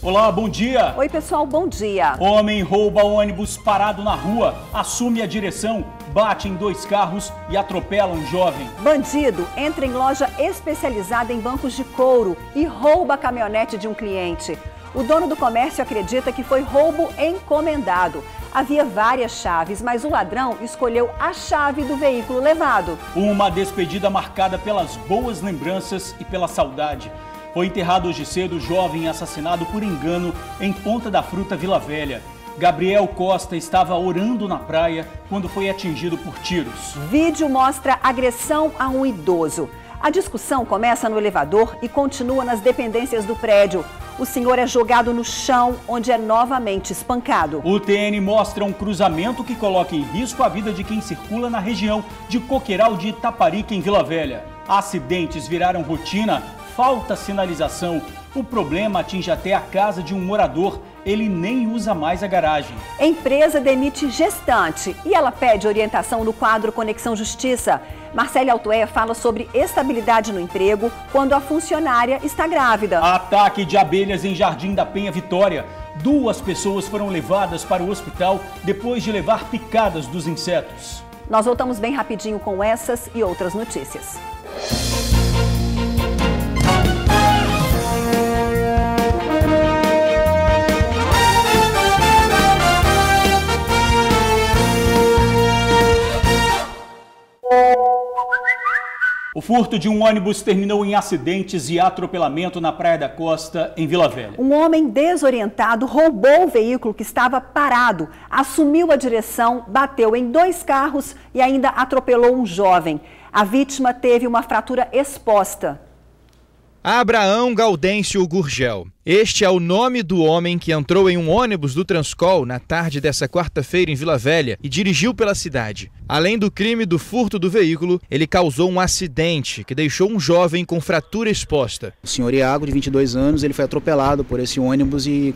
Olá, bom dia. Oi, pessoal, bom dia. Homem rouba ônibus parado na rua, assume a direção, bate em 2 carros e atropela um jovem. Bandido entra em loja especializada em bancos de couro e rouba a caminhonete de um cliente. O dono do comércio acredita que foi roubo encomendado. Havia várias chaves, mas o ladrão escolheu a chave do veículo levado. Uma despedida marcada pelas boas lembranças e pela saudade. Foi enterrado hoje cedo o jovem assassinado por engano em Ponta da Fruta, Vila Velha. Gabriel Costa estava orando na praia quando foi atingido por tiros. Vídeo mostra agressão a um idoso. A discussão começa no elevador e continua nas dependências do prédio. O senhor é jogado no chão, onde é novamente espancado. O TN mostra um cruzamento que coloca em risco a vida de quem circula na região de Coqueiral de Itaparica, em Vila Velha. Acidentes viraram rotina, falta sinalização. O problema atinge até a casa de um morador. Ele nem usa mais a garagem. Empresa demite gestante e ela pede orientação no quadro Conexão Justiça. Marcele Altoé fala sobre estabilidade no emprego quando a funcionária está grávida. Ataque de abelhas em Jardim da Penha, Vitória. 2 pessoas foram levadas para o hospital depois de levar picadas dos insetos. Nós voltamos bem rapidinho com essas e outras notícias. O furto de um ônibus terminou em acidentes e atropelamento na Praia da Costa, em Vila Velha. Um homem desorientado roubou o veículo que estava parado, assumiu a direção, bateu em 2 carros e ainda atropelou um jovem. A vítima teve uma fratura exposta. Abraão Gaudêncio Gurgel. Este é o nome do homem que entrou em um ônibus do Transcol na tarde dessa quarta-feira em Vila Velha e dirigiu pela cidade. Além do crime do furto do veículo, ele causou um acidente que deixou um jovem com fratura exposta. O senhor Iago, de 22 anos, ele foi atropelado por esse ônibus e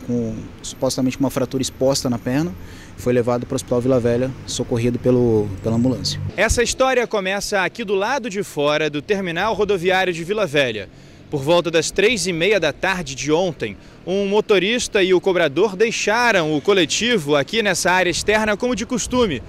supostamente com uma fratura exposta na perna. Foi levado para o Hospital Vila Velha, socorrido pela ambulância. Essa história começa aqui do lado de fora do terminal rodoviário de Vila Velha. Por volta das 3h30 da tarde de ontem, um motorista e o cobrador deixaram o coletivo aqui nessa área externa como de costume.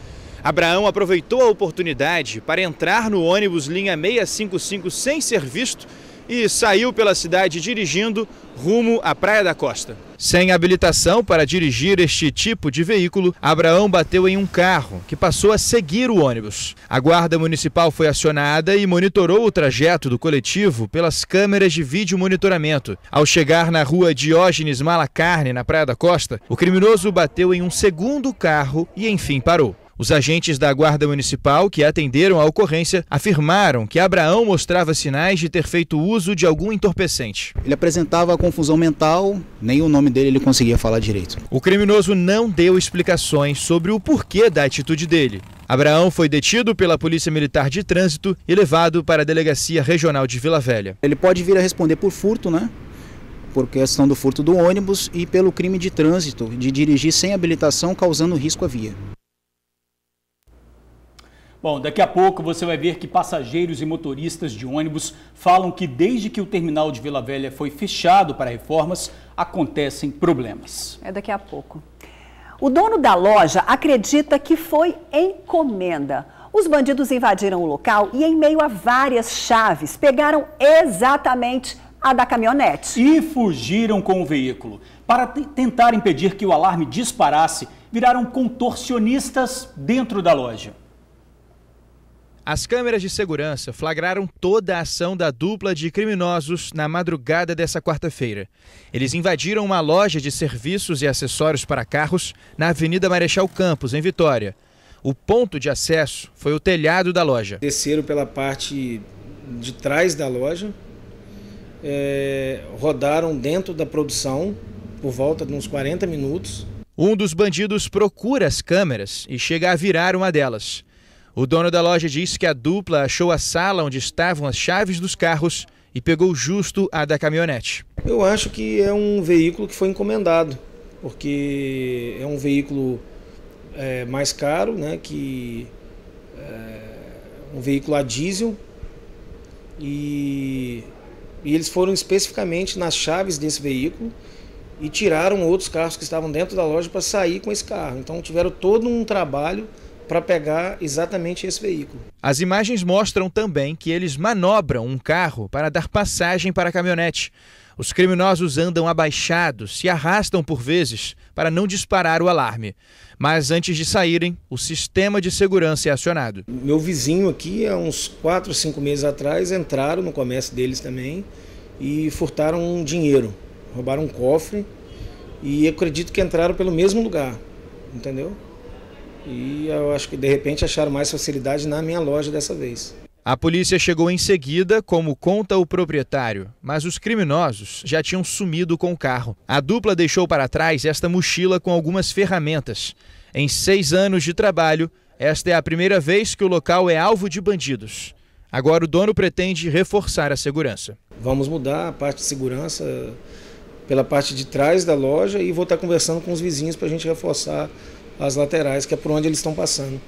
Abraão aproveitou a oportunidade para entrar no ônibus linha 655 sem ser visto e saiu pela cidade dirigindo rumo à Praia da Costa. Sem habilitação para dirigir este tipo de veículo, Abraão bateu em um carro que passou a seguir o ônibus. A Guarda Municipal foi acionada e monitorou o trajeto do coletivo pelas câmeras de vídeo monitoramento. Ao chegar na rua Diógenes Malacarne, na Praia da Costa, o criminoso bateu em um segundo carro e enfim parou. Os agentes da Guarda Municipal que atenderam a ocorrência afirmaram que Abraão mostrava sinais de ter feito uso de algum entorpecente. Ele apresentava confusão mental, nem o nome dele ele conseguia falar direito. O criminoso não deu explicações sobre o porquê da atitude dele. Abraão foi detido pela Polícia Militar de Trânsito e levado para a Delegacia Regional de Vila Velha. Ele pode vir a responder por furto, por questão do furto do ônibus e pelo crime de trânsito, de dirigir sem habilitação causando risco à via. Bom, daqui a pouco você vai ver que passageiros e motoristas de ônibus falam que desde que o terminal de Vila Velha foi fechado para reformas, acontecem problemas. É daqui a pouco. O dono da loja acredita que foi encomenda. Os bandidos invadiram o local e, em meio a várias chaves, pegaram exatamente a da caminhonete. E fugiram com o veículo. Para tentar impedir que o alarme disparasse, viraram contorcionistas dentro da loja. As câmeras de segurança flagraram toda a ação da dupla de criminosos na madrugada dessa quarta-feira. Eles invadiram uma loja de serviços e acessórios para carros na Avenida Marechal Campos, em Vitória. O ponto de acesso foi o telhado da loja. Desceram pela parte de trás da loja, rodaram dentro da produção por volta de uns 40 minutos. Um dos bandidos procura as câmeras e chega a virar uma delas. O dono da loja disse que a dupla achou a sala onde estavam as chaves dos carros e pegou justo a da caminhonete. Eu acho que é um veículo que foi encomendado, porque é um veículo mais caro, um veículo a diesel, e eles foram especificamente nas chaves desse veículo e tiraram outros carros que estavam dentro da loja para sair com esse carro. Então tiveram todo um trabalho para pegar exatamente esse veículo. As imagens mostram também que eles manobram um carro para dar passagem para a caminhonete. Os criminosos andam abaixados, se arrastam por vezes para não disparar o alarme. Mas antes de saírem, o sistema de segurança é acionado. Meu vizinho aqui, há uns 4 ou 5 meses atrás, entraram no comércio deles também e furtaram dinheiro. Roubaram um cofre e eu acredito que entraram pelo mesmo lugar, entendeu? E eu acho que de repente acharam mais facilidade na minha loja dessa vez. A polícia chegou em seguida, como conta o proprietário, mas os criminosos já tinham sumido com o carro. A dupla deixou para trás esta mochila com algumas ferramentas. Em 6 anos de trabalho, esta é a primeira vez que o local é alvo de bandidos. Agora o dono pretende reforçar a segurança. Vamos mudar a parte de segurança pela parte de trás da loja e vou estar conversando com os vizinhos para a gente reforçar as laterais, que é por onde eles estão passando.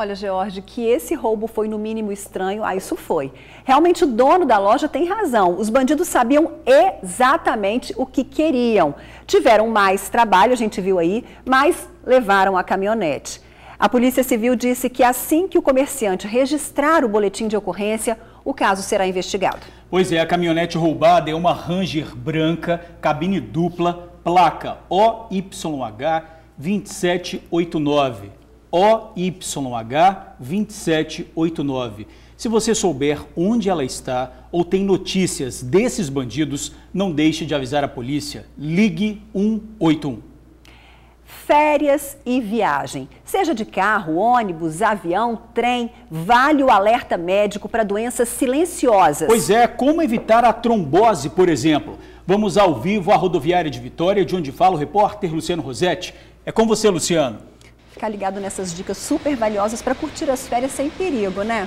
Olha, George, que esse roubo foi no mínimo estranho, isso foi. Realmente o dono da loja tem razão, os bandidos sabiam exatamente o que queriam. Tiveram mais trabalho, a gente viu aí, mas levaram a caminhonete. A Polícia Civil disse que assim que o comerciante registrar o boletim de ocorrência, o caso será investigado. Pois é, a caminhonete roubada é uma Ranger branca, cabine dupla, placa OYH 2789. OYH 2789. Se você souber onde ela está ou tem notícias desses bandidos, não deixe de avisar a polícia. Ligue 181. Férias e viagem. Seja de carro, ônibus, avião, trem, vale o alerta médico para doenças silenciosas. Pois é, como evitar a trombose, por exemplo? Vamos ao vivo à rodoviária de Vitória, de onde fala o repórter Luciano Rosetti. É com você, Luciano. Ficar ligado nessas dicas super valiosas para curtir as férias sem perigo, né?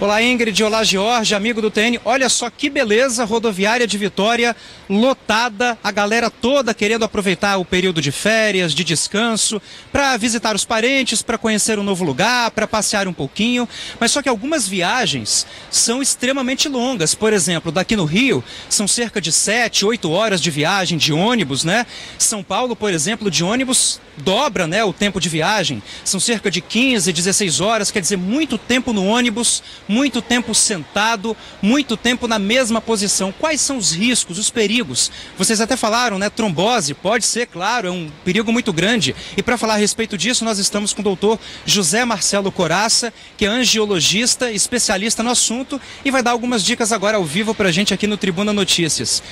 Olá, Ingrid. Olá, George, amigo do TN. Olha só que beleza, rodoviária de Vitória lotada, a galera toda querendo aproveitar o período de férias, de descanso, para visitar os parentes, para conhecer um novo lugar, para passear um pouquinho. Mas só que algumas viagens são extremamente longas. Por exemplo, daqui no Rio, são cerca de 7, 8 horas de viagem de ônibus, né? São Paulo, por exemplo, de ônibus dobra, né, o tempo de viagem. São cerca de 15, 16 horas, quer dizer, muito tempo no ônibus, muito tempo sentado, muito tempo na mesma posição. Quais são os riscos, os perigos? Vocês até falaram, né? Trombose pode ser, claro, é um perigo muito grande. E para falar a respeito disso, nós estamos com o doutor José Marcelo Coraça, que é angiologista, especialista no assunto, e vai dar algumas dicas agora ao vivo para a gente aqui no Tribuna Notícias.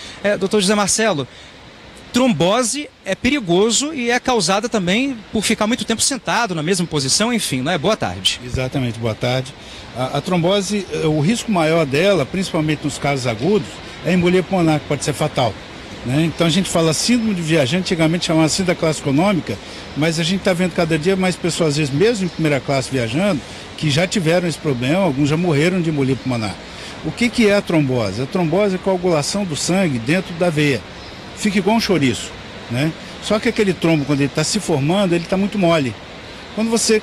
Doutor José Marcelo, trombose é perigoso e é causada também por ficar muito tempo sentado na mesma posição, enfim, não é? Boa tarde. Exatamente, boa tarde. A trombose, o risco maior dela, principalmente nos casos agudos, é a embolia pulmonar, que pode ser fatal, né? Então a gente fala síndrome de viajante, antigamente chamava síndrome da classe econômica, mas a gente está vendo cada dia mais pessoas, às vezes mesmo em primeira classe viajando, que já tiveram esse problema, alguns já morreram de embolia pulmonar. O que é a trombose? A trombose é a coagulação do sangue dentro da veia. Fica igual um chouriço, né? Só que aquele trombo, quando ele está se formando, ele está muito mole. Quando você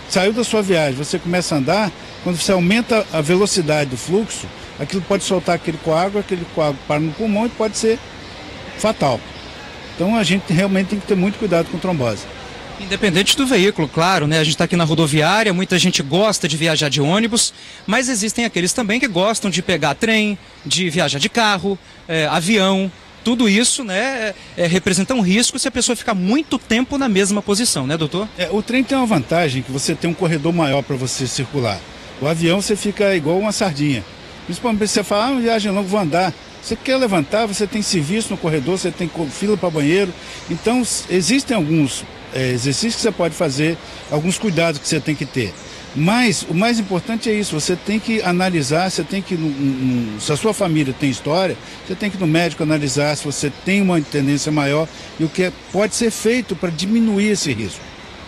saiu da sua viagem, você começa a andar, quando você aumenta a velocidade do fluxo, aquilo pode soltar aquele coágulo para no pulmão e pode ser fatal. Então a gente realmente tem que ter muito cuidado com trombose. Independente do veículo, claro, né? A gente está aqui na rodoviária, muita gente gosta de viajar de ônibus, mas existem aqueles também que gostam de pegar trem, de viajar de carro, avião. Tudo isso, né, representa um risco se a pessoa ficar muito tempo na mesma posição, né, doutor? O trem tem uma vantagem, que você tem um corredor maior para você circular. O avião você fica igual uma sardinha. Principalmente você fala, viagem longa, vou andar. Você quer levantar, você tem serviço no corredor, você tem fila para banheiro. Então, existem alguns exercícios que você pode fazer, alguns cuidados que você tem que ter. Mas o mais importante é isso, você tem que analisar, você tem que, se a sua família tem história, você tem que ir no médico analisar se você tem uma tendência maior e o que pode ser feito para diminuir esse risco.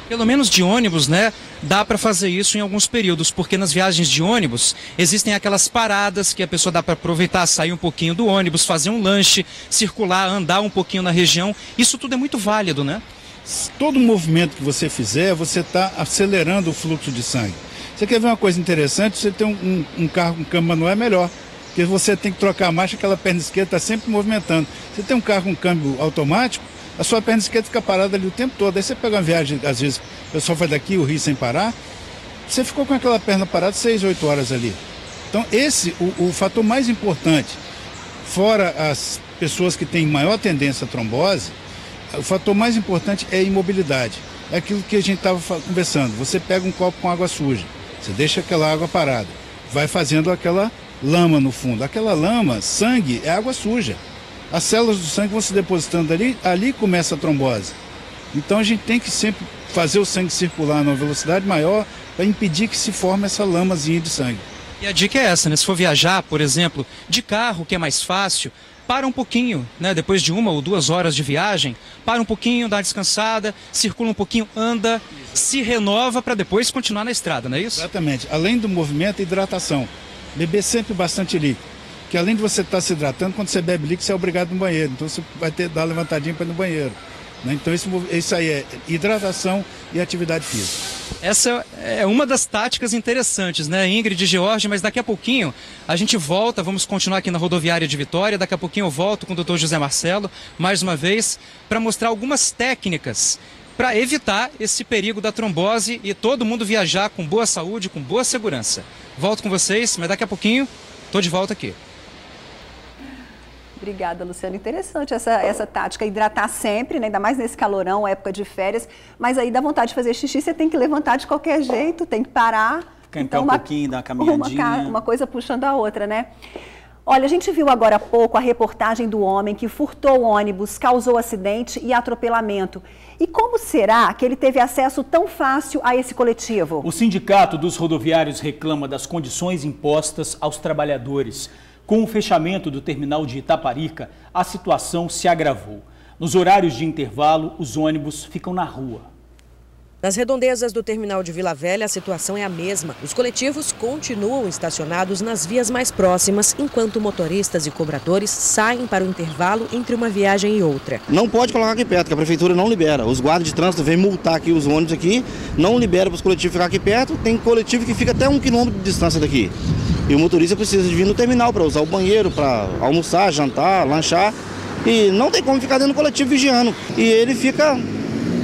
Pelo menos de ônibus, né, dá para fazer isso em alguns períodos, porque nas viagens de ônibus existem aquelas paradas que a pessoa dá para aproveitar, sair um pouquinho do ônibus, fazer um lanche, circular, andar um pouquinho na região. Isso tudo é muito válido, né? Todo movimento que você fizer, você está acelerando o fluxo de sangue. Você quer ver uma coisa interessante? Você tem um carro com câmbio manual é melhor, porque você tem que trocar a marcha, aquela perna esquerda está sempre movimentando. Você tem um carro com câmbio automático, a sua perna esquerda fica parada ali o tempo todo. Aí você pega uma viagem, às vezes o pessoal vai daqui, o Rio sem parar, você ficou com aquela perna parada 6, 8 horas ali. Então esse, o fator mais importante, fora as pessoas que têm maior tendência à trombose, o fator mais importante é a imobilidade. É aquilo que a gente estava conversando. Você pega um copo com água suja, você deixa aquela água parada, vai fazendo aquela lama no fundo. Aquela lama, sangue, é água suja. As células do sangue vão se depositando ali começa a trombose. Então a gente tem que sempre fazer o sangue circular numa velocidade maior para impedir que se forme essa lamazinha de sangue. E a dica é essa, né? Se for viajar, por exemplo, de carro, que é mais fácil, para um pouquinho, né? Depois de 1 ou 2 horas de viagem, para um pouquinho, dá uma descansada, circula um pouquinho, anda, se renova para depois continuar na estrada, não é isso? Exatamente. Além do movimento, hidratação. Beber sempre bastante líquido. Porque além de você estar se hidratando, quando você bebe líquido, você é obrigado a ir no banheiro. Então você vai ter que dar uma levantadinha para ir no banheiro. Né? Então isso aí é hidratação e atividade física. Essa é uma das táticas interessantes, né, Ingrid e George? Mas daqui a pouquinho a gente volta, vamos continuar aqui na rodoviária de Vitória. Daqui a pouquinho eu volto com o Dr. José Marcelo, mais uma vez, para mostrar algumas técnicas para evitar esse perigo da trombose e todo mundo viajar com boa saúde, com boa segurança. Volto com vocês, mas daqui a pouquinho estou de volta aqui. Obrigada, Luciano. Interessante essa tática, hidratar sempre, né? Ainda mais nesse calorão, época de férias, mas aí dá vontade de fazer xixi, você tem que levantar de qualquer jeito, tem que parar. Ficar em pé um pouquinho, dar uma caminhadinha. Uma coisa puxando a outra, né? Olha, a gente viu agora há pouco a reportagem do homem que furtou o ônibus, causou acidente e atropelamento. E como será que ele teve acesso tão fácil a esse coletivo? O Sindicato dos Rodoviários reclama das condições impostas aos trabalhadores. Com o fechamento do terminal de Itaparica, a situação se agravou. Nos horários de intervalo, os ônibus ficam na rua. Nas redondezas do terminal de Vila Velha, a situação é a mesma. Os coletivos continuam estacionados nas vias mais próximas, enquanto motoristas e cobradores saem para o intervalo entre uma viagem e outra. Não pode colocar aqui perto, que a prefeitura não libera. Os guardas de trânsito vêm multar aqui os ônibus aqui, não libera para os coletivos ficar aqui perto. Tem coletivo que fica até 1 quilômetro de distância daqui. E o motorista precisa de vir no terminal para usar o banheiro, para almoçar, jantar, lanchar. E não tem como ficar dentro do coletivo vigiando. E ele fica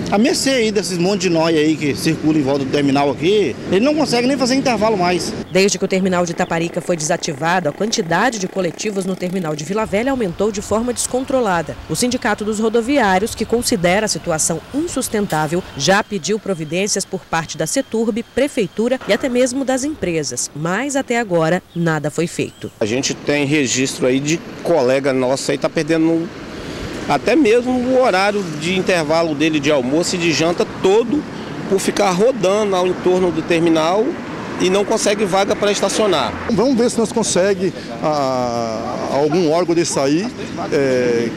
a mercê aí desses monte de nóia aí que circula em volta do terminal aqui. Ele não consegue nem fazer intervalo mais. Desde que o terminal de Itaparica foi desativado, a quantidade de coletivos no terminal de Vila Velha aumentou de forma descontrolada. O Sindicato dos Rodoviários, que considera a situação insustentável, já pediu providências por parte da Ceturb, Prefeitura e até mesmo das empresas. Mas até agora nada foi feito. A gente tem registro aí de colega nosso aí tá perdendo até mesmo o horário de intervalo dele de almoço e de janta todo por ficar rodando ao entorno do terminal e não consegue vaga para estacionar. Vamos ver se nós conseguimos algum órgão desse aí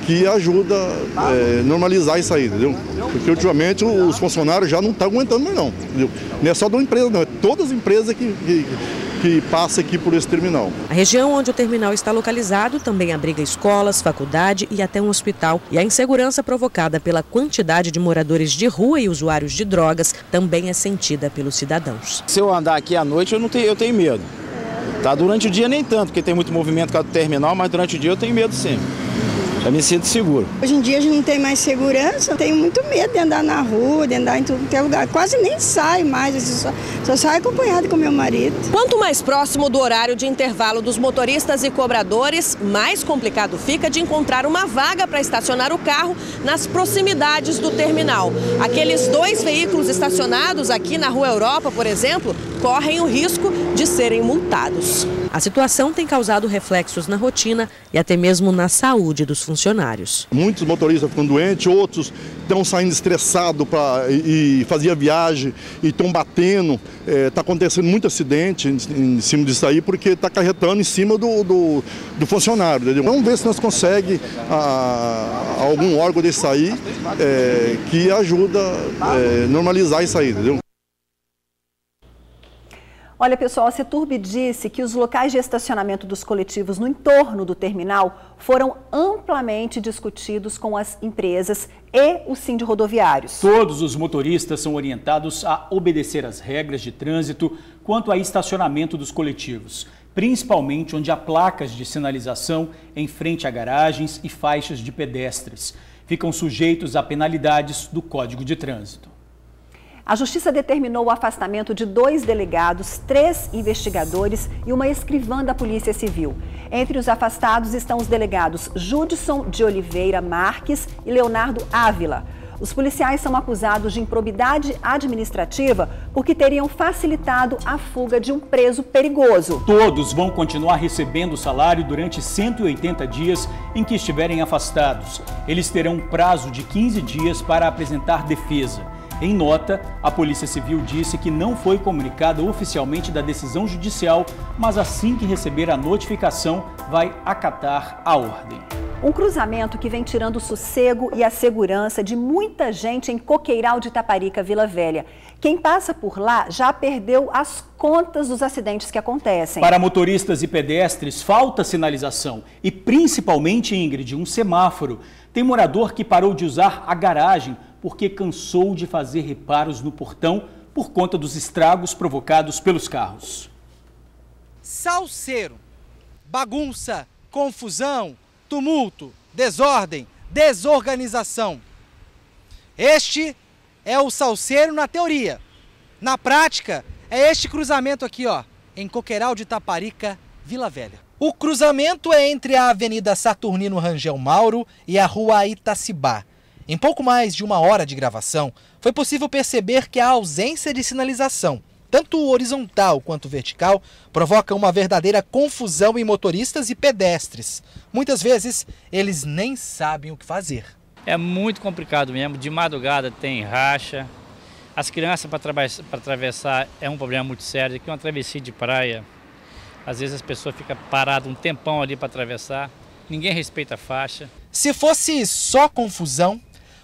que ajuda a normalizar isso aí, entendeu? Porque ultimamente os funcionários já não estão aguentando mais não, entendeu? Não é só de uma empresa não, é todas as empresas que passa aqui por esse terminal. A região onde o terminal está localizado também abriga escolas, faculdade e até um hospital. E a insegurança provocada pela quantidade de moradores de rua e usuários de drogas também é sentida pelos cidadãos. Se eu andar aqui à noite, eu tenho medo. Tá? Durante o dia nem tanto, porque tem muito movimento com o terminal, mas durante o dia eu tenho medo sim. Eu me sinto seguro. Hoje em dia a gente não tem mais segurança, eu tenho muito medo de andar na rua, de andar em todo lugar. Quase nem saio mais, só saio acompanhado com meu marido. Quanto mais próximo do horário de intervalo dos motoristas e cobradores, mais complicado fica de encontrar uma vaga para estacionar o carro nas proximidades do terminal. Aqueles 2 veículos estacionados aqui na Rua Europa, por exemplo, correm o risco de serem multados. A situação tem causado reflexos na rotina e até mesmo na saúde dos funcionários. Muitos motoristas ficam doentes, outros estão saindo estressados e fazer a viagem e estão batendo. Está acontecendo muito acidente em cima disso aí, porque está acarretando em cima do funcionário. Entendeu? Vamos ver se nós conseguimos algum órgão desse aí que ajuda a normalizar isso aí, entendeu? Olha, pessoal, a Seturb disse que os locais de estacionamento dos coletivos no entorno do terminal foram amplamente discutidos com as empresas e o Sind Rodoviários. Todos os motoristas são orientados a obedecer às regras de trânsito quanto a estacionamento dos coletivos, principalmente onde há placas de sinalização em frente a garagens e faixas de pedestres. Ficam sujeitos a penalidades do Código de Trânsito. A Justiça determinou o afastamento de 2 delegados, 3 investigadores e uma escrivã da Polícia Civil. Entre os afastados estão os delegados Judson de Oliveira Marques e Leonardo Ávila. Os policiais são acusados de improbidade administrativa porque teriam facilitado a fuga de um preso perigoso. Todos vão continuar recebendo o salário durante 180 dias em que estiverem afastados. Eles terão um prazo de 15 dias para apresentar defesa. Em nota, a Polícia Civil disse que não foi comunicada oficialmente da decisão judicial, mas assim que receber a notificação, vai acatar a ordem. Um cruzamento que vem tirando o sossego e a segurança de muita gente em Coqueiral de Itaparica, Vila Velha. Quem passa por lá já perdeu as contas dos acidentes que acontecem. Para motoristas e pedestres, falta sinalização e principalmente, Ingrid, um semáforo. Tem morador que parou de usar a garagem porque cansou de fazer reparos no portão por conta dos estragos provocados pelos carros. Salseiro, bagunça, confusão, tumulto, desordem, desorganização. Este é o salseiro na teoria. Na prática, é este cruzamento aqui, ó, em Coqueiral de Itaparica, Vila Velha. O cruzamento é entre a Avenida Saturnino Rangel Mauro e a Rua Itacibá. Em pouco mais de 1 hora de gravação, foi possível perceber que a ausência de sinalização, tanto horizontal quanto vertical, provoca uma verdadeira confusão em motoristas e pedestres. Muitas vezes, eles nem sabem o que fazer. É muito complicado mesmo, de madrugada tem racha, as crianças para atravessar é um problema muito sério, aqui é uma travessia de praia, às vezes as pessoas ficam paradas um tempão ali para atravessar, ninguém respeita a faixa. Se fosse só confusão,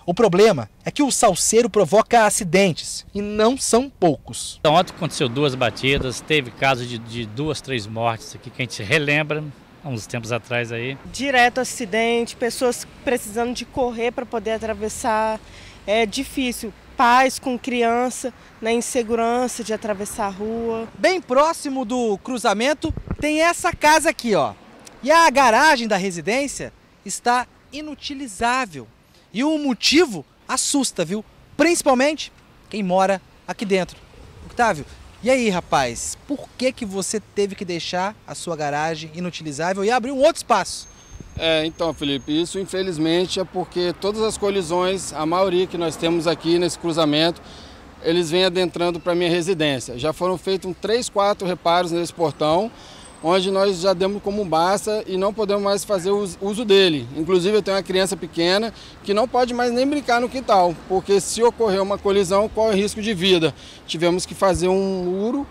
o problema é que o salseiro provoca acidentes, e não são poucos. Então, ontem aconteceu 2 batidas, teve casos de 2, 3 mortes aqui, que a gente relembra, há uns tempos atrás aí. Direto acidente, pessoas precisando de correr para poder atravessar, é difícil. Pais com criança, na insegurança de atravessar a rua. Bem próximo do cruzamento tem essa casa aqui, ó. E a garagem da residência está inutilizável. E o motivo assusta, viu? Principalmente quem mora aqui dentro. Octávio, e aí, rapaz? Por que você teve que deixar a sua garagem inutilizável e abrir um outro espaço? Então, Felipe, isso infelizmente é porque todas as colisões, a maioria que nós temos aqui nesse cruzamento, eles vêm adentrando para a minha residência. Já foram feitos 3, 4 reparos nesse portão, onde nós já demos como basta e não podemos mais fazer uso dele. Inclusive eu tenho uma criança pequena que não pode mais nem brincar no quintal, porque se ocorrer uma colisão, corre risco de vida. Tivemos que fazer um muro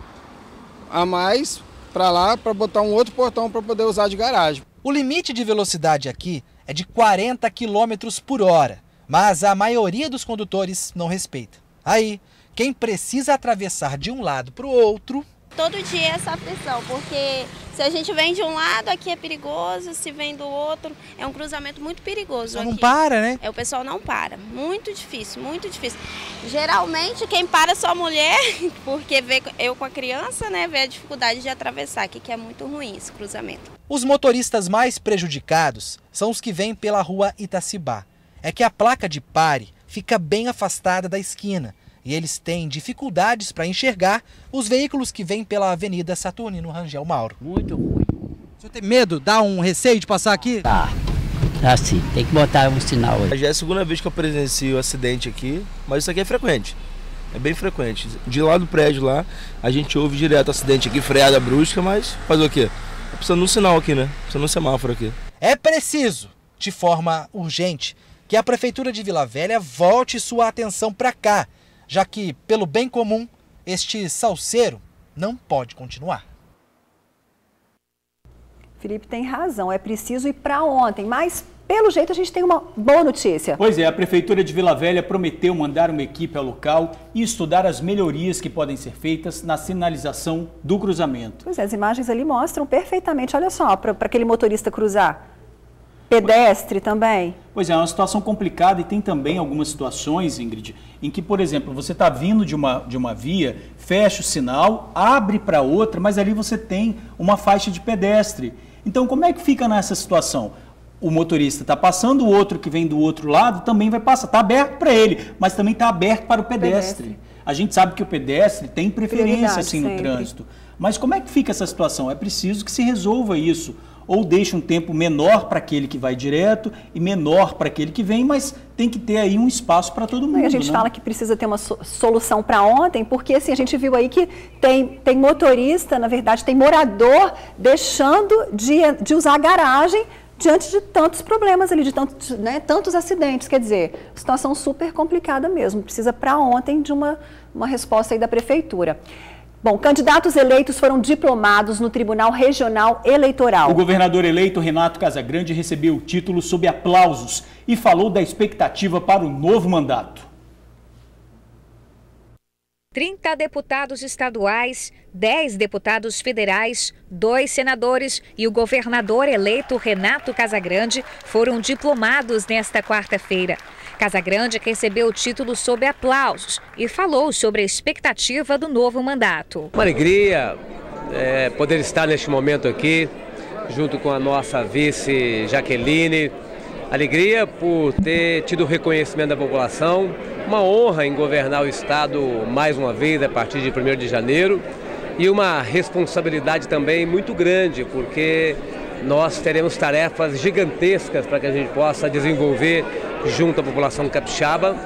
a mais para lá, para botar um outro portão para poder usar de garagem. O limite de velocidade aqui é de 40 km por hora, mas a maioria dos condutores não respeita. Aí, quem precisa atravessar de um lado para o outro... Todo dia é essa aflição, porque se a gente vem de um lado, aqui é perigoso, se vem do outro, é um cruzamento muito perigoso aqui. Não para, né? O pessoal não para, muito difícil, muito difícil. Geralmente quem para é só a mulher, porque vê eu com a criança, né, vê a dificuldade de atravessar aqui, que é muito ruim esse cruzamento. Os motoristas mais prejudicados são os que vêm pela Rua Itacibá. É que a placa de pare fica bem afastada da esquina. E eles têm dificuldades para enxergar os veículos que vêm pela Avenida Saturnino Rangel Mauro. Muito ruim. O senhor tem medo? Dá um receio de passar aqui? Tá sim, tem que botar um sinal aí. Já é a segunda vez que eu presencio acidente aqui, mas isso aqui é frequente. É bem frequente. De lá do prédio lá, a gente ouve direto acidente aqui, freada brusca, mas fazer o quê? Tá precisando de um sinal aqui, né? Precisando de um semáforo aqui. É preciso, de forma urgente, que a Prefeitura de Vila Velha volte sua atenção para cá, já que, pelo bem comum, este salseiro não pode continuar. Felipe tem razão, é preciso ir para ontem, mas pelo jeito a gente tem uma boa notícia. Pois é, a Prefeitura de Vila Velha prometeu mandar uma equipe ao local e estudar as melhorias que podem ser feitas na sinalização do cruzamento. Pois é, as imagens ali mostram perfeitamente, olha só, para aquele motorista cruzar. Pedestre também. Pois é uma situação complicada e tem também algumas situações, Ingrid, em que, por exemplo, você está vindo de uma via, fecha o sinal, abre para outra, mas ali você tem uma faixa de pedestre. Então, como é que fica nessa situação? O motorista está passando, o outro que vem do outro lado também vai passar. Está aberto para ele, mas também está aberto para o pedestre. A gente sabe que o pedestre tem preferência assim, no trânsito. Mas como é que fica essa situação? É preciso que se resolva isso. Ou deixa um tempo menor para aquele que vai direto e menor para aquele que vem, mas tem que ter aí um espaço para todo mundo. E a gente fala que precisa ter uma solução para ontem, porque assim, a gente viu aí que tem motorista, na verdade, tem morador deixando de usar a garagem diante de tantos problemas ali, de tantos acidentes. Quer dizer, situação super complicada mesmo. Precisa para ontem de uma resposta aí da Prefeitura. Bom, candidatos eleitos foram diplomados no Tribunal Regional Eleitoral. O governador eleito Renato Casagrande recebeu o título sob aplausos e falou da expectativa para o novo mandato. 30 deputados estaduais, 10 deputados federais, 2 senadores e o governador eleito Renato Casagrande foram diplomados nesta quarta-feira. Casagrande recebeu o título sob aplausos e falou sobre a expectativa do novo mandato. Uma alegria poder estar neste momento aqui, junto com a nossa vice Jaqueline. Alegria por ter tido o reconhecimento da população. Uma honra em governar o Estado mais uma vez a partir de 1º de janeiro. E uma responsabilidade também muito grande, porque nós teremos tarefas gigantescas para que a gente possa desenvolver junto à população capixaba,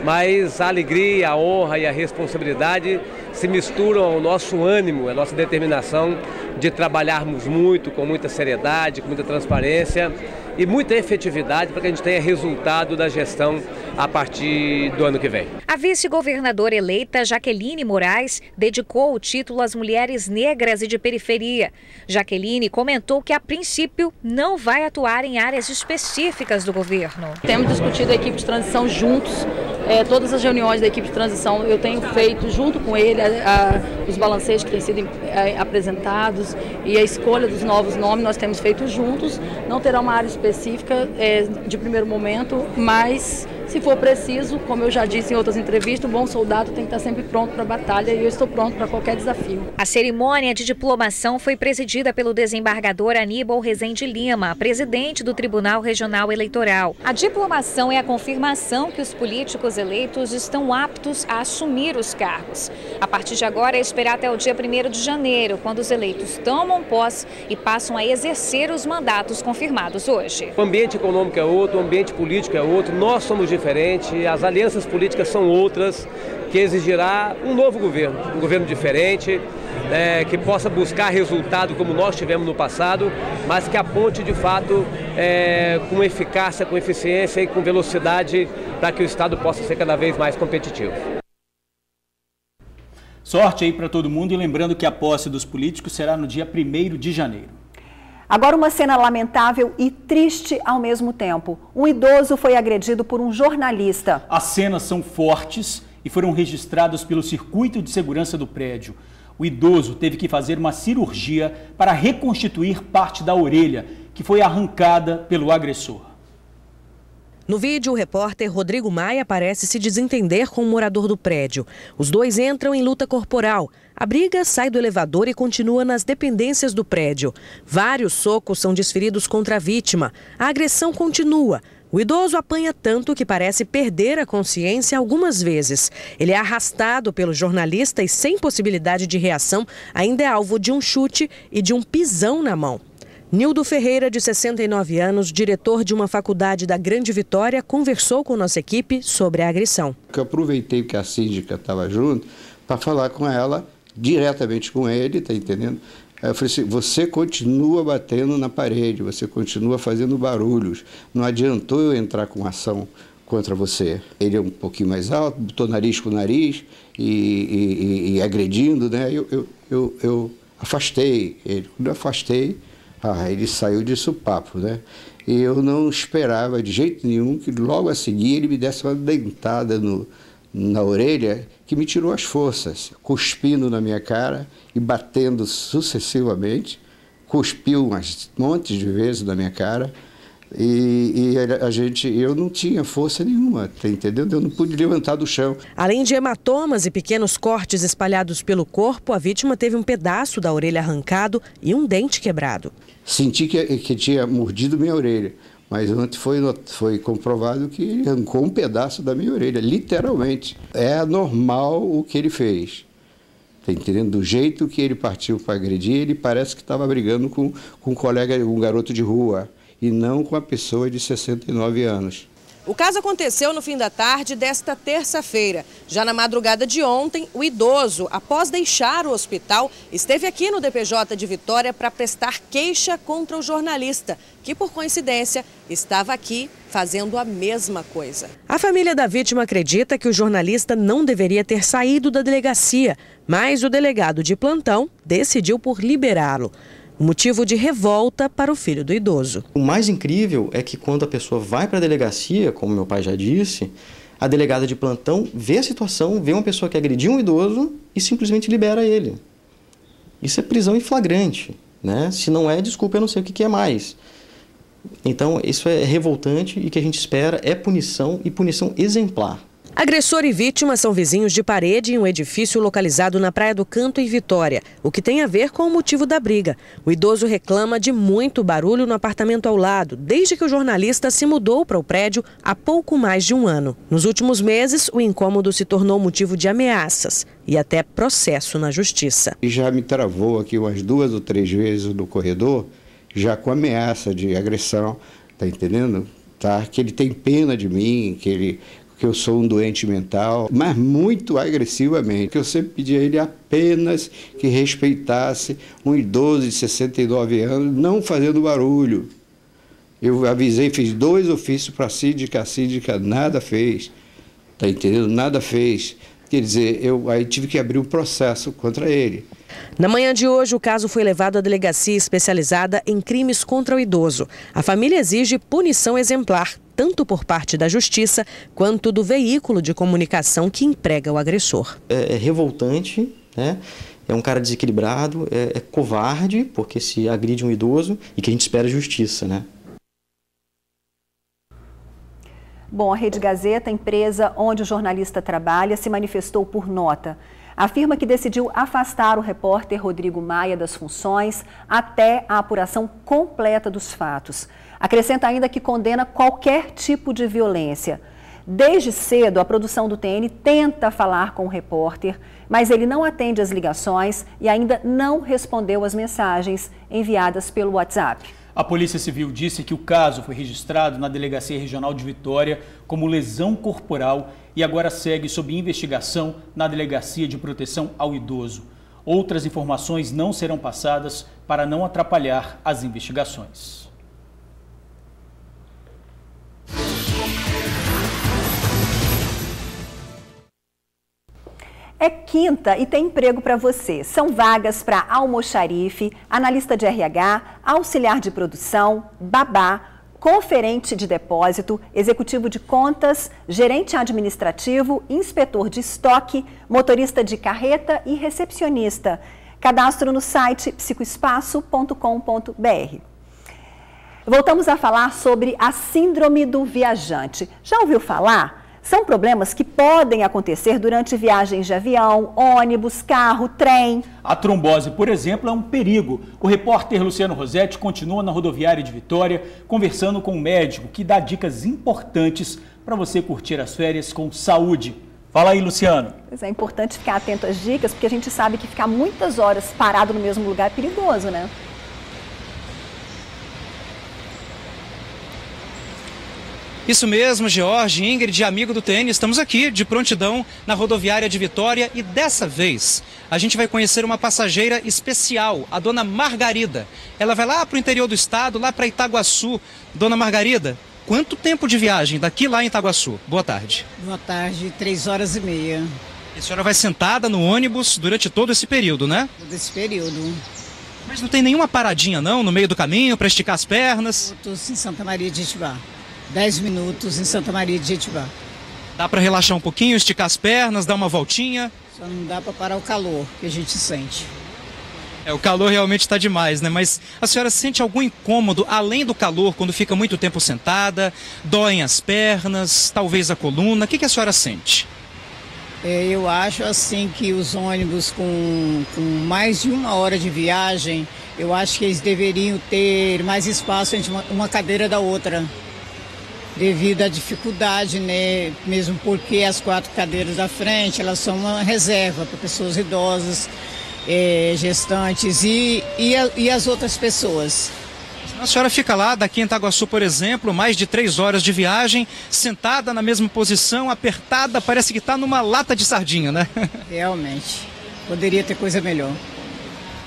mas a alegria, a honra e a responsabilidade se misturam ao nosso ânimo, à nossa determinação de trabalharmos muito, com muita seriedade, com muita transparência e muita efetividade para que a gente tenha resultado da gestão a partir do ano que vem. A vice-governadora eleita Jaqueline Moraes dedicou o título às mulheres negras e de periferia. Jaqueline comentou que, a princípio, não vai atuar em áreas específicas do governo. Temos discutido a equipe de transição juntos. Todas as reuniões da equipe de transição eu tenho feito junto com ele os balanceios que têm sido apresentados e a escolha dos novos nomes nós temos feito juntos. Não terá uma área específica de primeiro momento, mas se for preciso, como eu já disse em outras entrevistas, o bom soldado tem que estar sempre pronto para a batalha e eu estou pronto para qualquer desafio. A cerimônia de diplomação foi presidida pelo desembargador Aníbal Rezende Lima, presidente do Tribunal Regional Eleitoral. A diplomação é a confirmação que os políticos eleitos estão aptos a assumir os cargos. A partir de agora é esperar até o dia 1º de janeiro, quando os eleitos tomam posse e passam a exercer os mandatos confirmados hoje. O ambiente econômico é outro, o ambiente político é outro, nós somos diferentes, as alianças políticas são outras, que exigirá um novo governo, um governo diferente, que possa buscar resultado como nós tivemos no passado, mas que aponte de fato com eficácia, com eficiência e com velocidade para que o Estado possa ser cada vez mais competitivo. Sorte aí para todo mundo e lembrando que a posse dos políticos será no dia 1º de janeiro. Agora uma cena lamentável e triste ao mesmo tempo. Um idoso foi agredido por um jornalista. As cenas são fortes e foram registradas pelo circuito de segurança do prédio. O idoso teve que fazer uma cirurgia para reconstituir parte da orelha, que foi arrancada pelo agressor. No vídeo, o repórter Rodrigo Maia parece se desentender com o morador do prédio. Os dois entram em luta corporal. A briga sai do elevador e continua nas dependências do prédio. Vários socos são desferidos contra a vítima. A agressão continua. O idoso apanha tanto que parece perder a consciência algumas vezes. Ele é arrastado pelo jornalista e, sem possibilidade de reação, ainda é alvo de um chute e de um pisão na mão. Nildo Ferreira, de 69 anos, diretor de uma faculdade da Grande Vitória, conversou com nossa equipe sobre a agressão. Eu aproveitei que a síndica estava junto para falar com ela, diretamente com ele, tá entendendo? Eu falei assim, você continua batendo na parede, você continua fazendo barulhos, não adiantou eu entrar com ação contra você. Ele é um pouquinho mais alto, botou nariz com nariz e agredindo, né? Eu afastei ele. Quando eu afastei, Ele saiu de supapo, né? E eu não esperava de jeito nenhum que logo a seguir ele me desse uma dentada na orelha que me tirou as forças, cuspindo na minha cara e batendo sucessivamente, cuspiu umas montes de vezes na minha cara e eu não tinha força nenhuma, tá entendendo? Eu não pude levantar do chão. Além de hematomas e pequenos cortes espalhados pelo corpo, a vítima teve um pedaço da orelha arrancado e um dente quebrado. Senti que tinha mordido minha orelha. Mas ontem foi comprovado que ele arrancou um pedaço da minha orelha, literalmente. É normal o que ele fez. Está entendendo? Do jeito que ele partiu para agredir, ele parece que estava brigando com um colega, um garoto de rua, e não com a pessoa de 69 anos. O caso aconteceu no fim da tarde desta terça-feira. Já na madrugada de ontem, o idoso, após deixar o hospital, esteve aqui no DPJ de Vitória para prestar queixa contra o jornalista, que, por coincidência, estava aqui fazendo a mesma coisa. A família da vítima acredita que o jornalista não deveria ter saído da delegacia, mas o delegado de plantão decidiu por liberá-lo. Motivo de revolta para o filho do idoso. O mais incrível é que quando a pessoa vai para a delegacia, como meu pai já disse, a delegada de plantão vê a situação, vê uma pessoa que agrediu um idoso e simplesmente libera ele. Isso é prisão em flagrante, né? Se não é, desculpa, eu não sei o que é mais. Então, isso é revoltante e o que a gente espera é punição e punição exemplar. Agressor e vítima são vizinhos de parede em um edifício localizado na Praia do Canto, em Vitória, o que tem a ver com o motivo da briga. O idoso reclama de muito barulho no apartamento ao lado, desde que o jornalista se mudou para o prédio há pouco mais de um ano. Nos últimos meses, o incômodo se tornou motivo de ameaças e até processo na justiça. E já me travou aqui umas 2 ou 3 vezes no corredor, já com ameaça de agressão, tá entendendo? Tá? Que ele tem pena de mim, que eu sou um doente mental, mas muito agressivamente. Eu sempre pedi a ele apenas que respeitasse um idoso de 69 anos, não fazendo barulho. Eu avisei, fiz 2 ofícios para a síndica nada fez, tá entendendo? Nada fez. Quer dizer, eu aí tive que abrir um processo contra ele. Na manhã de hoje, o caso foi levado à delegacia especializada em crimes contra o idoso. A família exige punição exemplar, tanto por parte da justiça quanto do veículo de comunicação que emprega o agressor. É revoltante, né? É um cara desequilibrado, é covarde, porque se agride um idoso e que a gente espera justiça, né? Bom, a Rede Gazeta, empresa onde o jornalista trabalha, se manifestou por nota. Afirma que decidiu afastar o repórter Rodrigo Maia das funções até a apuração completa dos fatos. Acrescenta ainda que condena qualquer tipo de violência. Desde cedo, a produção do TN tenta falar com o repórter, mas ele não atende as ligações e ainda não respondeu às mensagens enviadas pelo WhatsApp. A Polícia Civil disse que o caso foi registrado na Delegacia Regional de Vitória como lesão corporal e agora segue sob investigação na Delegacia de Proteção ao Idoso. Outras informações não serão passadas para não atrapalhar as investigações. É quinta e tem emprego para você. São vagas para almoxarife, analista de RH, auxiliar de produção, babá, conferente de depósito, executivo de contas, gerente administrativo, inspetor de estoque, motorista de carreta e recepcionista. Cadastro no site psicoespaço.com.br. Voltamos a falar sobre a síndrome do viajante. Já ouviu falar? São problemas que podem acontecer durante viagens de avião, ônibus, carro, trem. A trombose, por exemplo, é um perigo. O repórter Luciano Rosetti continua na rodoviária de Vitória, conversando com um médico que dá dicas importantes para você curtir as férias com saúde. Fala aí, Luciano. Pois é importante ficar atento às dicas, porque a gente sabe que ficar muitas horas parado no mesmo lugar é perigoso, né? Isso mesmo, George, Ingrid, amigo do TN, estamos aqui de prontidão na rodoviária de Vitória e dessa vez a gente vai conhecer uma passageira especial, a dona Margarida. Ela vai lá para o interior do estado, lá para Itaguaçu. Dona Margarida, quanto tempo de viagem daqui lá em Itaguaçu? Boa tarde. Boa tarde, 3h30. A senhora vai sentada no ônibus durante todo esse período, né? Todo esse período. Mas não tem nenhuma paradinha não, no meio do caminho, para esticar as pernas? Minutos em Santa Maria de Jetibá. 10 minutos em Santa Maria de Jetibá. Dá para relaxar um pouquinho, esticar as pernas, dar uma voltinha? Só não dá para parar o calor que a gente sente. O calor realmente está demais, né? Mas a senhora sente algum incômodo, além do calor, quando fica muito tempo sentada? Doem as pernas, talvez a coluna? O que a senhora sente? Eu acho assim que os ônibus com mais de 1 hora de viagem, eu acho que eles deveriam ter mais espaço entre uma cadeira da outra. Devido à dificuldade, né? Mesmo porque as 4 cadeiras da frente, elas são uma reserva para pessoas idosas, gestantes e as outras pessoas. A senhora fica lá, daqui em Itaguaçu, por exemplo, mais de 3 horas de viagem, sentada na mesma posição, apertada, parece que está numa lata de sardinha, né? Realmente, poderia ter coisa melhor.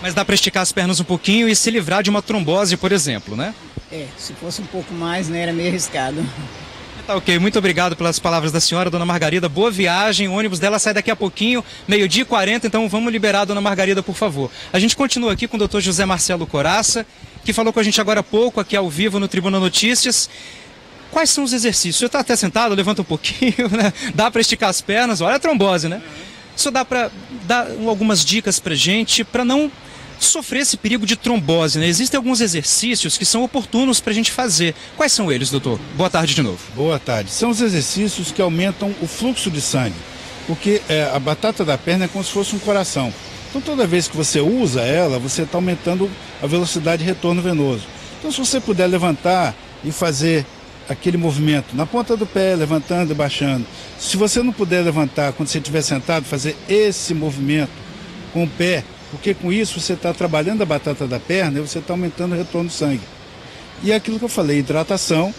Mas dá para esticar as pernas um pouquinho e se livrar de uma trombose, por exemplo, né? Se fosse um pouco mais, né, era meio arriscado. Tá ok, muito obrigado pelas palavras da senhora, dona Margarida. Boa viagem, o ônibus dela sai daqui a pouquinho, 12h40, então vamos liberar a dona Margarida, por favor. A gente continua aqui com o Dr. José Marcelo Coraça, que falou com a gente agora há pouco, aqui ao vivo no Tribuna Notícias. Quais são os exercícios? O senhor está até sentado, levanta um pouquinho, né? Dá para esticar as pernas, olha a trombose, né? O senhor dá para dar algumas dicas para gente, para não sofrer esse perigo de trombose, né? Existem alguns exercícios que são oportunos para a gente fazer. Quais são eles, doutor? Boa tarde de novo. Boa tarde. São os exercícios que aumentam o fluxo de sangue, porque a batata da perna é como se fosse um coração. Então toda vez que você usa ela, você está aumentando a velocidade de retorno venoso. Então se você puder levantar e fazer aquele movimento na ponta do pé, levantando e baixando. Se você não puder levantar quando você estiver sentado, fazer esse movimento com o pé, porque com isso você está trabalhando a batata da perna e você está aumentando o retorno do sangue. E é aquilo que eu falei, hidratação,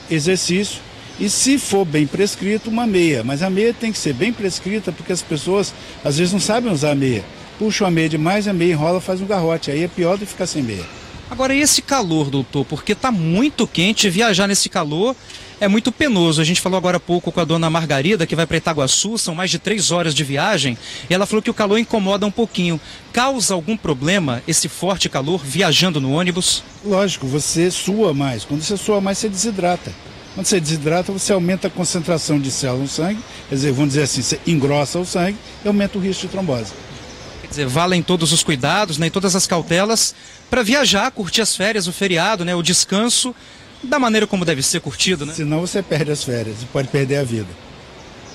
exercício e, se for bem prescrito, uma meia. Mas a meia tem que ser bem prescrita porque as pessoas às vezes não sabem usar a meia. Puxam a meia demais, a meia enrola, faz um garrote. Aí é pior do que ficar sem meia. Agora, e esse calor, doutor? Porque está muito quente, viajar nesse calor é muito penoso. A gente falou agora há pouco com a dona Margarida, que vai para Itaguaçu, são mais de 3 horas de viagem, e ela falou que o calor incomoda um pouquinho. Causa algum problema esse forte calor viajando no ônibus? Lógico, você sua mais. Quando você sua mais, você desidrata. Quando você desidrata, você aumenta a concentração de células no sangue, quer dizer, vamos dizer assim, você engrossa o sangue e aumenta o risco de trombose. Quer dizer, valem todos os cuidados, né, e todas as cautelas para viajar, curtir as férias, o feriado, né, o descanso, da maneira como deve ser curtido, né? Senão você perde as férias e pode perder a vida.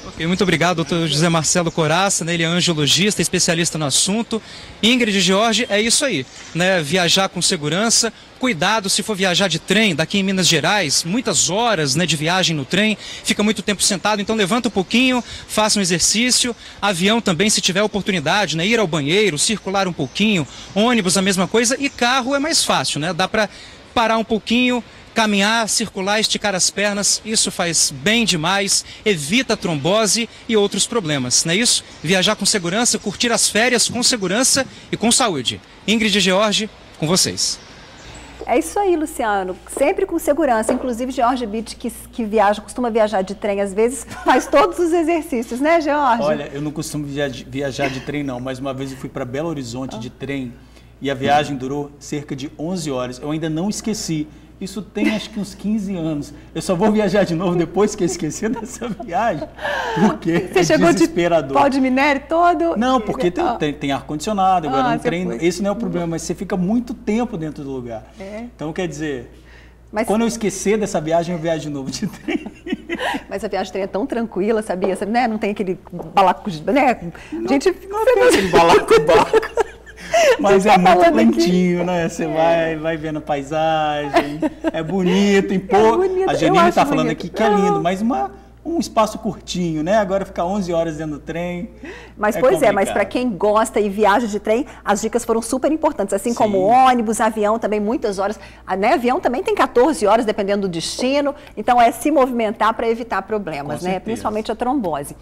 Ok, muito obrigado, doutor José Marcelo Coraça, né? Ele é angiologista, especialista no assunto. Ingrid e Jorge, é isso aí, né? Viajar com segurança, cuidado se for viajar de trem, daqui em Minas Gerais, muitas horas, né, de viagem no trem, fica muito tempo sentado, então levanta um pouquinho, faça um exercício. Avião também, se tiver oportunidade, né? Ir ao banheiro, circular um pouquinho, ônibus a mesma coisa, e carro é mais fácil, né? Dá para parar um pouquinho, caminhar, circular, esticar as pernas, isso faz bem demais, evita trombose e outros problemas, não é isso? Viajar com segurança, curtir as férias com segurança e com saúde. Ingrid e George, com vocês. É isso aí, Luciano, sempre com segurança, inclusive George Beach, que viaja, costuma viajar de trem às vezes, faz todos os exercícios, né, George? Olha, eu não costumo viajar de trem não, mas uma vez eu fui para Belo Horizonte de trem e a viagem durou cerca de 11 horas, eu ainda não esqueci. Isso tem acho que uns 15 anos. Eu só vou viajar de novo depois que eu esquecer dessa viagem, porque você chegou desesperador. De pó de minério todo? Não, porque tem ar-condicionado, agora no trem, esse não é o problema, mas você fica muito tempo dentro do lugar. Então, quer dizer, quando eu esquecer dessa viagem, eu viajo de novo de trem. Mas a viagem de trem é tão tranquila, sabia? Né? Não tem aquele balaco, né? Não, gente, não tem aquele balaco. Mas é muito lentinho, aqui. Né? Você vai vendo a paisagem, é bonito, a Janine está falando aqui que é lindo, mas um espaço curtinho, né? Agora ficar 11 horas dentro do trem. Mas mas para quem gosta e viaja de trem, as dicas foram super importantes, assim como ônibus, avião também, muitas horas, né? Avião também tem 14 horas, dependendo do destino, então é se movimentar para evitar problemas, né? Principalmente a trombose.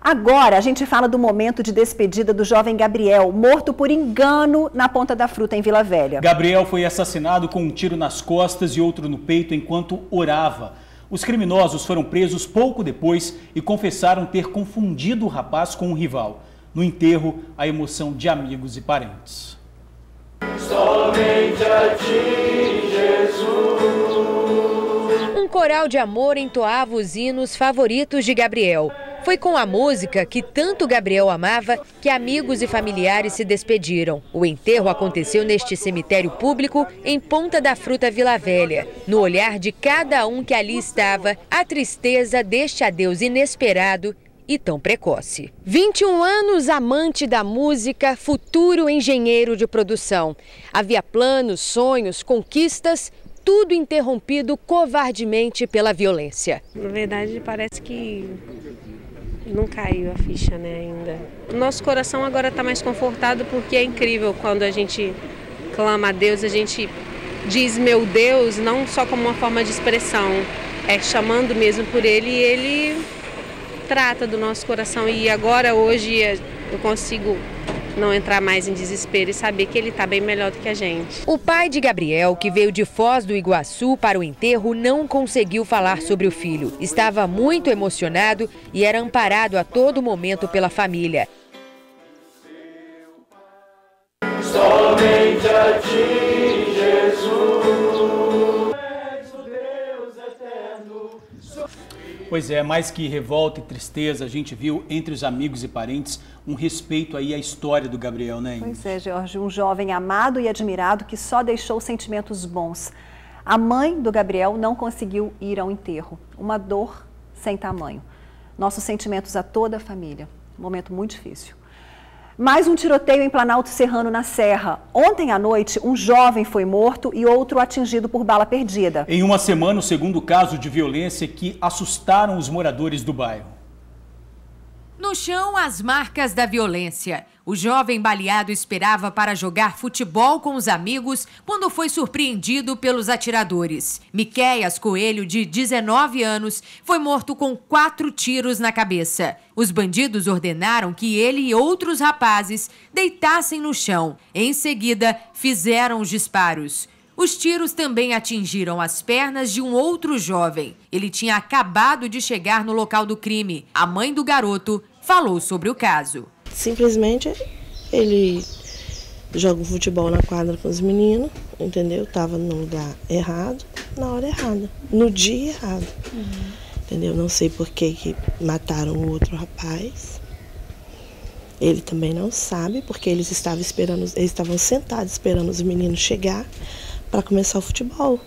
Agora, a gente fala do momento de despedida do jovem Gabriel, morto por engano na Ponta da Fruta, em Vila Velha. Gabriel foi assassinado com um tiro nas costas e outro no peito enquanto orava. Os criminosos foram presos pouco depois e confessaram ter confundido o rapaz com um rival. No enterro, a emoção de amigos e parentes. Somente a ti, Jesus. Um coral de amor entoava os hinos favoritos de Gabriel. Foi com a música que tanto Gabriel amava que amigos e familiares se despediram. O enterro aconteceu neste cemitério público em Ponta da Fruta, Vila Velha. No olhar de cada um que ali estava, a tristeza deste adeus inesperado e tão precoce. 21 anos, amante da música, futuro engenheiro de produção. Havia planos, sonhos, conquistas, tudo interrompido covardemente pela violência. Na verdade, parece que não caiu a ficha, né, ainda. O nosso coração agora está mais confortado porque é incrível quando a gente clama a Deus, a gente diz meu Deus, não só como uma forma de expressão, é chamando mesmo por Ele e Ele trata do nosso coração. E agora, hoje, eu consigo não entrar mais em desespero e saber que ele está bem melhor do que a gente. O pai de Gabriel, que veio de Foz do Iguaçu para o enterro, não conseguiu falar sobre o filho. Estava muito emocionado e era amparado a todo momento pela família. Somente a ti, Jesus. Pois é, mais que revolta e tristeza, a gente viu entre os amigos e parentes um respeito aí à história do Gabriel, né, Ingrid? Pois é, Jorge, um jovem amado e admirado que só deixou sentimentos bons. A mãe do Gabriel não conseguiu ir ao enterro. Uma dor sem tamanho. Nossos sentimentos a toda a família. Um momento muito difícil. Mais um tiroteio em Planalto Serrano, na Serra. Ontem à noite, um jovem foi morto e outro atingido por bala perdida. Em uma semana, o segundo caso de violência que assustaram os moradores do bairro. No chão, as marcas da violência. O jovem baleado esperava para jogar futebol com os amigos quando foi surpreendido pelos atiradores. Miqueias Coelho, de 19 anos, foi morto com 4 tiros na cabeça. Os bandidos ordenaram que ele e outros rapazes deitassem no chão. Em seguida, fizeram os disparos. Os tiros também atingiram as pernas de um outro jovem. Ele tinha acabado de chegar no local do crime. A mãe do garoto falou sobre o caso. Simplesmente ele joga um futebol na quadra com os meninos, entendeu? Tava no lugar errado, na hora errada, no dia errado. Entendeu? Não sei por que mataram o outro rapaz. Ele também não sabe, porque eles estavam sentados esperando os meninos chegar para começar o futebol.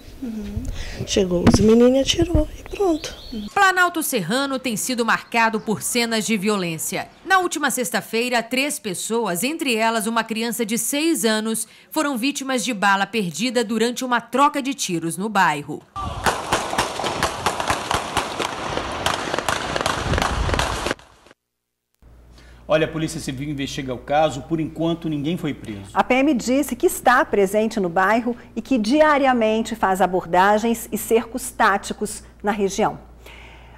Chegou os meninos e atirou e pronto. Planalto Serrano tem sido marcado por cenas de violência. Na última sexta-feira, 3 pessoas, entre elas uma criança de 6 anos, foram vítimas de bala perdida durante uma troca de tiros no bairro. Olha, a Polícia Civil investiga o caso, por enquanto ninguém foi preso. A PM disse que está presente no bairro e que diariamente faz abordagens e cercos táticos na região.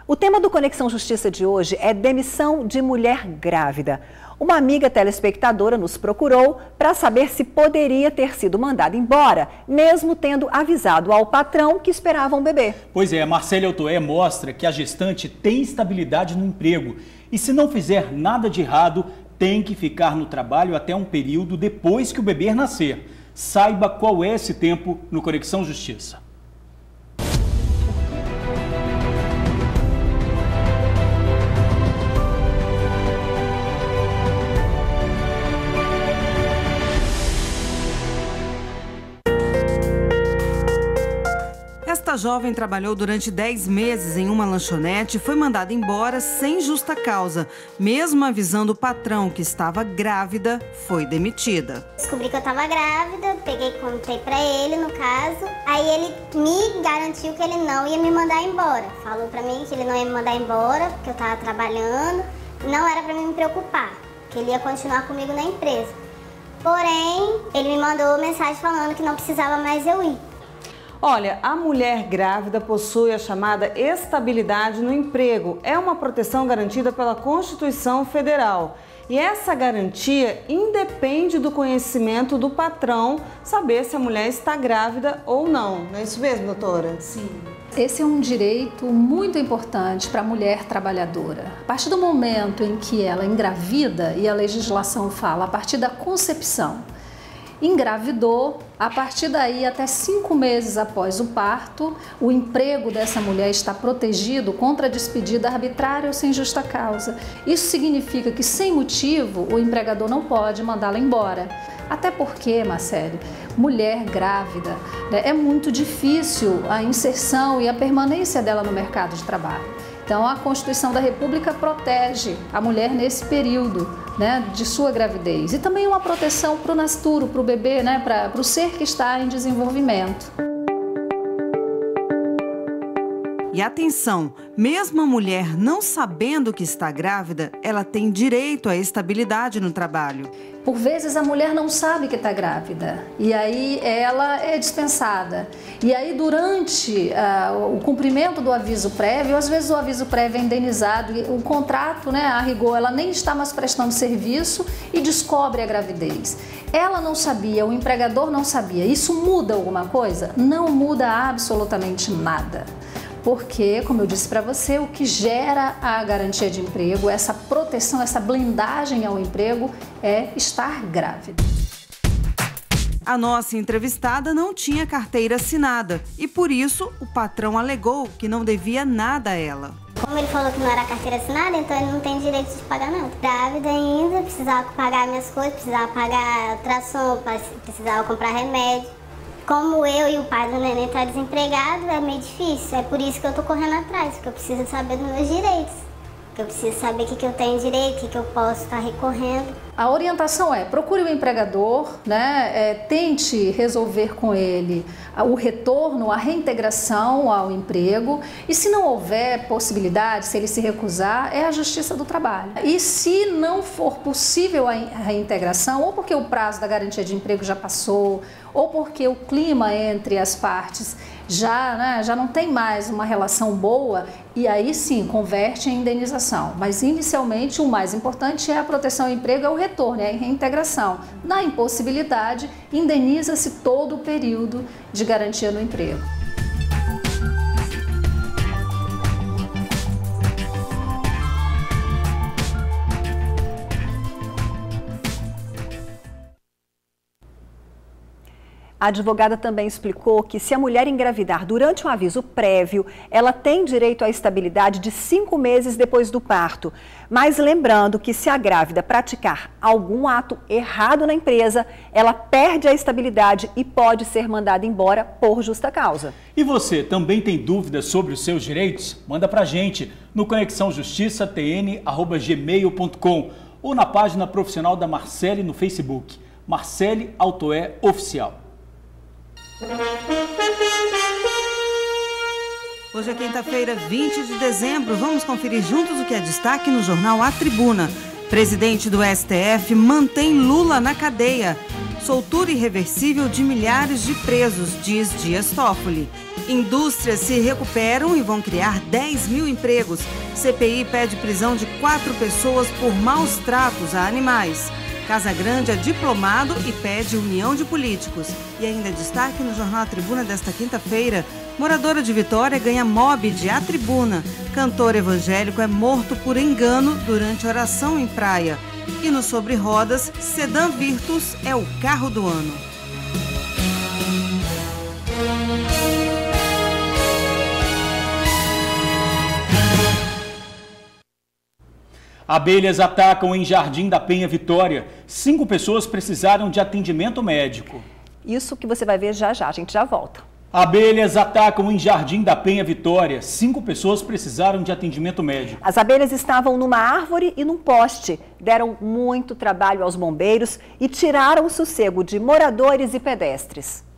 O tema do Conexão Justiça de hoje é demissão de mulher grávida. Uma amiga telespectadora nos procurou para saber se poderia ter sido mandada embora, mesmo tendo avisado ao patrão que esperava um bebê. Pois é, a Marcélia Otoé mostra que a gestante tem estabilidade no emprego e, se não fizer nada de errado, tem que ficar no trabalho até um período depois que o bebê nascer. Saiba qual é esse tempo no Conexão Justiça. Esta jovem trabalhou durante 10 meses em uma lanchonete e foi mandada embora sem justa causa. Mesmo avisando o patrão que estava grávida, foi demitida. Descobri que eu estava grávida, contei pra ele, no caso. Aí ele me garantiu que ele não ia me mandar embora. Falou pra mim que ele não ia me mandar embora, porque eu estava trabalhando. Não era pra mim me preocupar, que ele ia continuar comigo na empresa. Porém, ele me mandou mensagem falando que não precisava mais eu ir. Olha, a mulher grávida possui a chamada estabilidade no emprego. É uma proteção garantida pela Constituição Federal. E essa garantia independe do conhecimento do patrão saber se a mulher está grávida ou não. Não é isso mesmo, doutora? Sim. Esse é um direito muito importante para a mulher trabalhadora. A partir do momento em que ela engravida, e a legislação fala, a partir da concepção, engravidou, a partir daí até 5 meses após o parto, o emprego dessa mulher está protegido contra a despedida arbitrária ou sem justa causa. Isso significa que, sem motivo, o empregador não pode mandá-la embora. Até porque, Marcele, mulher grávida, né, é muito difícil a inserção e a permanência dela no mercado de trabalho. Então, a Constituição da República protege a mulher nesse período, né, de sua gravidez. E também uma proteção para o nascituro, para o bebê, né, para o ser que está em desenvolvimento. E atenção, mesmo a mulher não sabendo que está grávida, ela tem direito à estabilidade no trabalho. Por vezes a mulher não sabe que está grávida e aí ela é dispensada. E aí durante o cumprimento do aviso prévio, às vezes o aviso prévio é indenizado e o contrato, né, a rigor, ela nem está mais prestando serviço e descobre a gravidez. Ela não sabia, o empregador não sabia. Isso muda alguma coisa? Não muda absolutamente nada. Porque, como eu disse para você, o que gera a garantia de emprego, essa proteção, essa blindagem ao emprego é estar grávida. A nossa entrevistada não tinha carteira assinada e, por isso, o patrão alegou que não devia nada a ela. Como ele falou que não era carteira assinada, então ele não tem direito de pagar nada. Grávida ainda, precisava pagar minhas coisas, precisava pagar ultrassom, precisava comprar remédio. Como eu e o pai do neném estão desempregados, é meio difícil. É por isso que eu tô correndo atrás, porque eu preciso saber dos meus direitos. Eu preciso saber o que eu tenho direito, o que eu posso estar recorrendo. A orientação é, procure o empregador, né, tente resolver com ele o retorno, a reintegração ao emprego e se não houver possibilidade, se ele se recusar, é a Justiça do Trabalho. E se não for possível a reintegração, ou porque o prazo da garantia de emprego já passou, ou porque o clima entre as partes já não tem mais uma relação boa, e aí sim, converte em indenização. Mas inicialmente o mais importante é a proteção ao emprego, é o retorno, é a reintegração. Na impossibilidade, indeniza-se todo o período de garantia no emprego. A advogada também explicou que se a mulher engravidar durante um aviso prévio, ela tem direito à estabilidade de 5 meses depois do parto. Mas lembrando que se a grávida praticar algum ato errado na empresa, ela perde a estabilidade e pode ser mandada embora por justa causa. E você também tem dúvidas sobre os seus direitos? Manda pra gente no conexãojustiçatn@gmail.com ou na página profissional da Marcele no Facebook, Marcele Altoé Oficial. Hoje é quinta-feira, 20 de dezembro. Vamos conferir juntos o que é destaque no jornal A Tribuna. Presidente do STF mantém Lula na cadeia. Soltura irreversível de milhares de presos, diz Dias Toffoli. Indústrias se recuperam e vão criar 10 mil empregos. CPI pede prisão de 4 pessoas por maus tratos a animais. Casa Grande é diplomado e pede união de políticos. E ainda destaque no jornal A Tribuna desta quinta-feira. Moradora de Vitória ganha mob de A Tribuna. Cantor evangélico é morto por engano durante oração em praia. E no Sobre Rodas, Sedã Virtus é o carro do ano. Abelhas atacam em Jardim da Penha, Vitória. 5 pessoas precisaram de atendimento médico. Isso que você vai ver já já, a gente já volta. Abelhas atacam em Jardim da Penha, Vitória. 5 pessoas precisaram de atendimento médico. As abelhas estavam numa árvore e num poste. Deram muito trabalho aos bombeiros e tiraram o sossego de moradores e pedestres.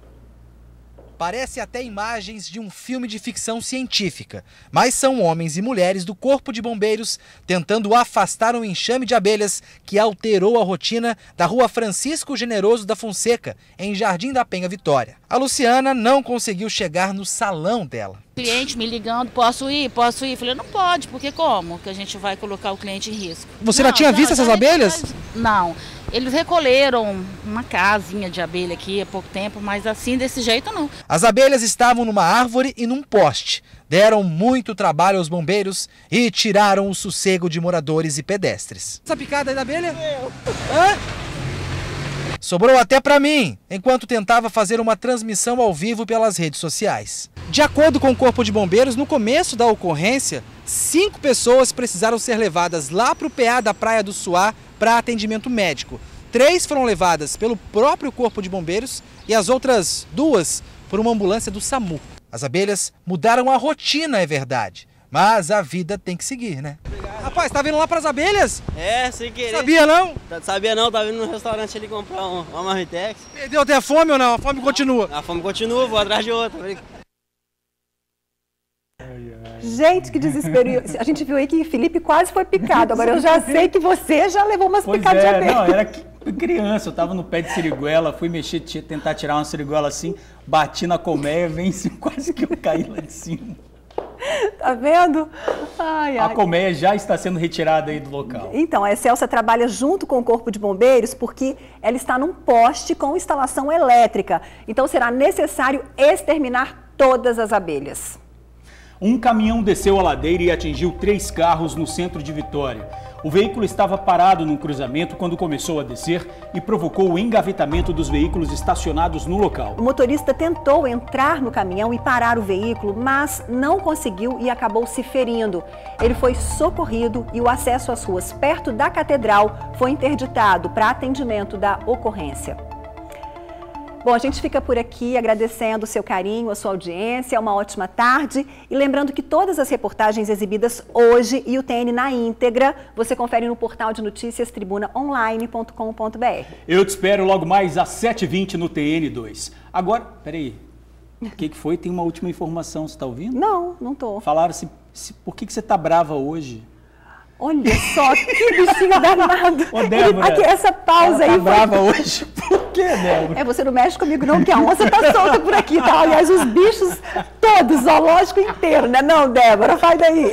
Parece até imagens de um filme de ficção científica, mas são homens e mulheres do Corpo de Bombeiros tentando afastar um enxame de abelhas que alterou a rotina da rua Francisco Generoso da Fonseca, em Jardim da Penha, Vitória. A Luciana não conseguiu chegar no salão dela. Cliente me ligando, posso ir? Falei, não pode, porque como que a gente vai colocar o cliente em risco? Você já tinha visto essas abelhas? Não. Eles recolheram uma casinha de abelha aqui há pouco tempo, mas assim, desse jeito não. As abelhas estavam numa árvore e num poste. Deram muito trabalho aos bombeiros e tiraram o sossego de moradores e pedestres. Essa picada aí da abelha? Hã? sobrou até para mim, enquanto tentava fazer uma transmissão ao vivo pelas redes sociais. De acordo com o Corpo de Bombeiros, no começo da ocorrência, 5 pessoas precisaram ser levadas lá para o PA da Praia do Suá para atendimento médico. 3 foram levadas pelo próprio Corpo de Bombeiros e as outras 2 por uma ambulância do SAMU. As abelhas mudaram a rotina, é verdade, mas a vida tem que seguir, né? Rapaz, tá vindo lá pras abelhas? É, sem querer. Sabia não? Sabia não, tá vindo no restaurante ali comprar uma marmitex. Perdeu até a fome ou não? A fome continua? A fome continua, vou atrás de outra. Gente, que desespero. A gente viu aí que Felipe quase foi picado. Agora eu já sei que você já levou umas picadas de abelha. Não, era criança, eu tava no pé de siriguela, fui mexer, tentar tirar uma siriguela assim, bati na colmeia, quase que eu caí lá de cima. Tá vendo? Ai, ai. A colmeia já está sendo retirada aí do local. Então, a Excelsa trabalha junto com o Corpo de Bombeiros porque ela está num poste com instalação elétrica. Então, será necessário exterminar todas as abelhas. Um caminhão desceu a ladeira e atingiu 3 carros no centro de Vitória. O veículo estava parado num cruzamento quando começou a descer e provocou o engavetamento dos veículos estacionados no local. O motorista tentou entrar no caminhão e parar o veículo, mas não conseguiu e acabou se ferindo. Ele foi socorrido e o acesso às ruas perto da catedral foi interditado para atendimento da ocorrência. Bom, a gente fica por aqui agradecendo o seu carinho, a sua audiência, uma ótima tarde. E lembrando que todas as reportagens exibidas hoje e o TN na íntegra, você confere no portal de notícias tribunaonline.com.br. Eu te espero logo mais às 7h20 no TN2. Agora, peraí, o que foi? Tem uma última informação, você está ouvindo? Não, não tô. Falaram assim, por que você tá brava hoje? Olha só, que bichinho danado. Ô, Débora, aqui, essa pausa ela aí. Tá brava hoje? Por que, Débora? Você não mexe comigo não, que a onça tá solta por aqui, tá? Aliás, os bichos todos, zoológico inteiro, né? Não, Débora, sai daí.